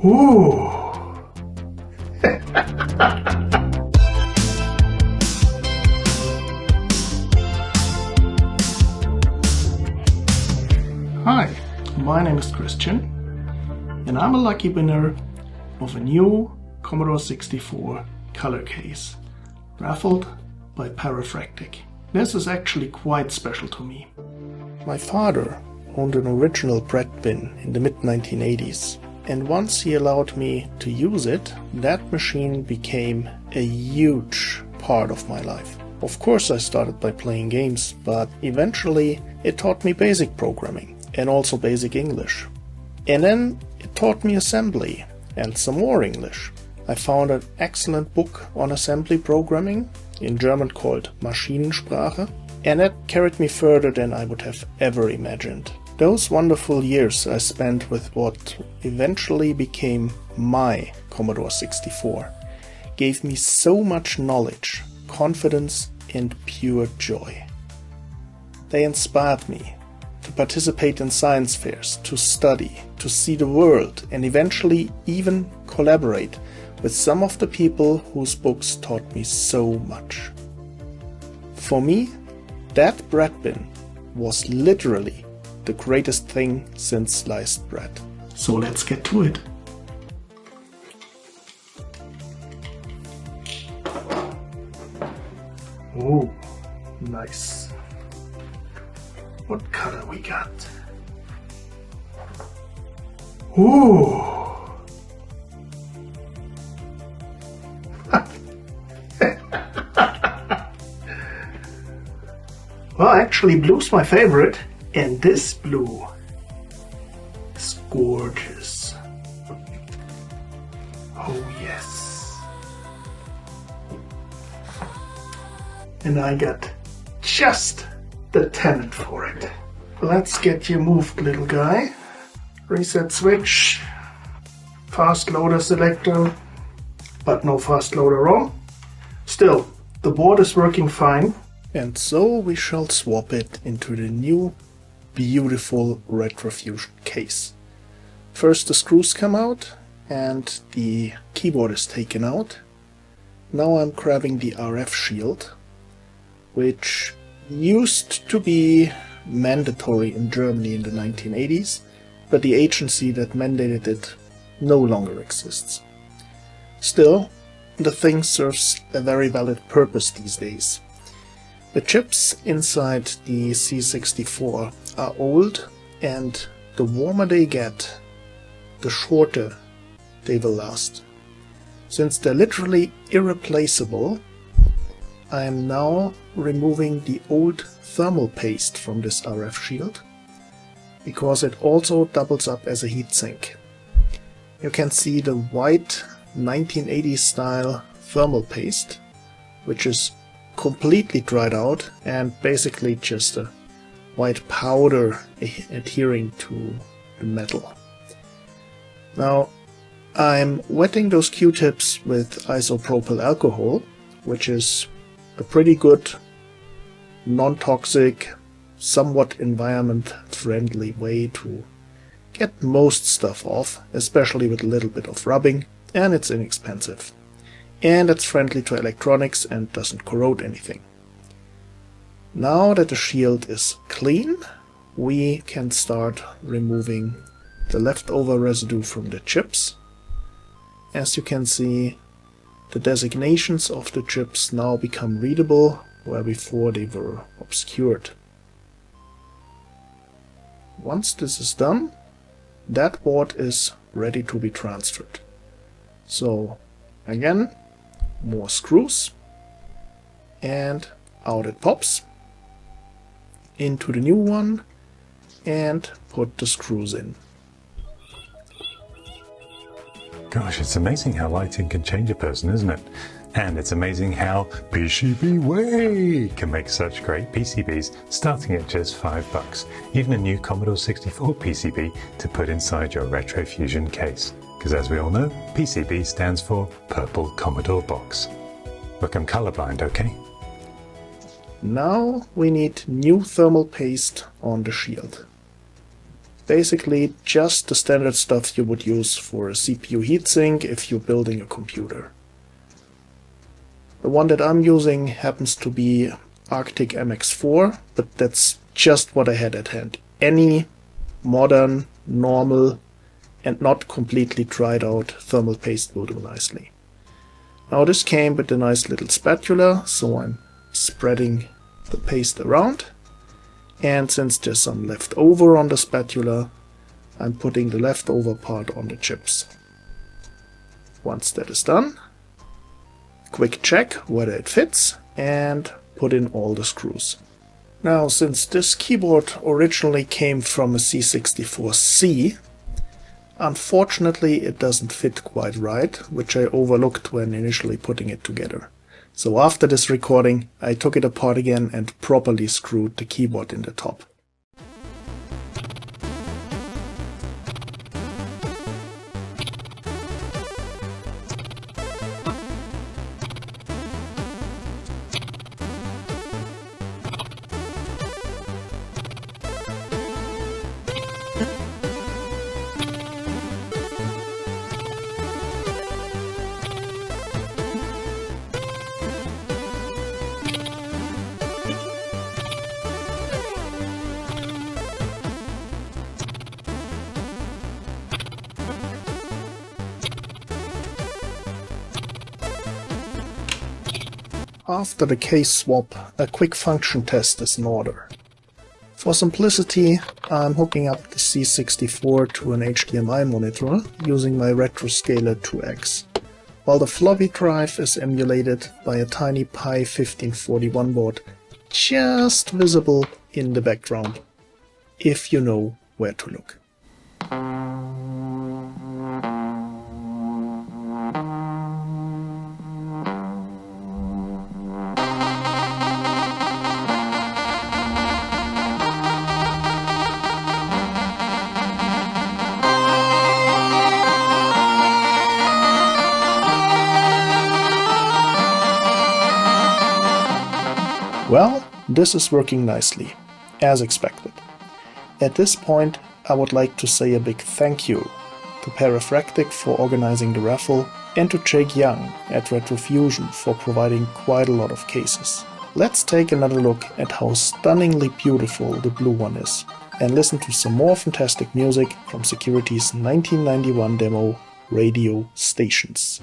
Ooh. Hi, my name is Christian, and I'm a lucky winner of a new Commodore 64 color case, raffled by PERIFAX. This is actually quite special to me. My father owned an original bread bin in the mid-1980s, and once he allowed me to use it, that machine became a huge part of my life. Of course I started by playing games, but eventually it taught me basic programming and also basic English. And then it taught me assembly and some more English. I found an excellent book on assembly programming, in German called Maschinensprache, and that carried me further than I would have ever imagined. Those wonderful years I spent with what eventually became my Commodore 64 gave me so much knowledge, confidence, and pure joy. They inspired me to participate in science fairs, to study, to see the world, and eventually even collaborate with some of the people whose books taught me so much. For me, that bread bin was literally the greatest thing since sliced bread. So let's get to it. Oh, nice. What color we got? Ooh. Well, actually blue's my favorite, and this blue is gorgeous. Oh yes. And I got just the tenant for it. Let's get you moved, little guy. Reset switch, fast loader selector, but no fast loader ROM. Still, the board is working fine. And so we shall swap it into the new beautiful retrofusion case. First the screws come out and the keyboard is taken out. Now I'm grabbing the RF shield, which used to be mandatory in Germany in the 1980s, but the agency that mandated it no longer exists. Still, the thing serves a very valid purpose these days. The chips inside the C64 are old, and the warmer they get, the shorter they will last. Since they're literally irreplaceable, I am now removing the old thermal paste from this RF shield, because it also doubles up as a heatsink. You can see the white 1980s style thermal paste, which is completely dried out and basically just a white powder adhering to the metal. Now I'm wetting those Q-tips with isopropyl alcohol, which is a pretty good, non-toxic, somewhat environment-friendly way to get most stuff off, especially with a little bit of rubbing, and it's inexpensive. And it's friendly to electronics and doesn't corrode anything. Now that the shield is clean, we can start removing the leftover residue from the chips. As you can see, the designations of the chips now become readable, where before they were obscured. Once this is done, that board is ready to be transferred. So again, more screws, and out it pops into the new one, and put the screws in. Gosh, it's amazing how lighting can change a person, isn't it? And it's amazing how PCBWay can make such great PCBs starting at just $5. Even a new Commodore 64 PCB to put inside your retrofusion case. Because as we all know, PCB stands for Purple Commodore Box. Look, I'm colorblind, okay? Now we need new thermal paste on the shield. Basically just the standard stuff you would use for a CPU heatsink if you're building a computer. The one that I'm using happens to be Arctic MX4, but that's just what I had at hand. Any modern, normal, and not completely dried out thermal paste will do nicely. Now this came with a nice little spatula, so I'm spreading the paste around. And since there's some left over on the spatula, I'm putting the leftover part on the chips. Once that is done, quick check whether it fits and put in all the screws. Now, since this keyboard originally came from a C64C, unfortunately it doesn't fit quite right, which I overlooked when initially putting it together. So after this recording, I took it apart again and properly screwed the keyboard in the top. After the case swap, a quick function test is in order. For simplicity, I'm hooking up the C64 to an HDMI monitor using my Retroscaler 2X, while the floppy drive is emulated by a tiny Pi 1541 board just visible in the background, if you know where to look. Well, this is working nicely, as expected. At this point, I would like to say a big thank you to PERIFAX for organizing the raffle and to Jake Young at Retrofusion for providing quite a lot of cases. Let's take another look at how stunningly beautiful the blue one is and listen to some more fantastic music from Security's 1991 demo, Radio Stations.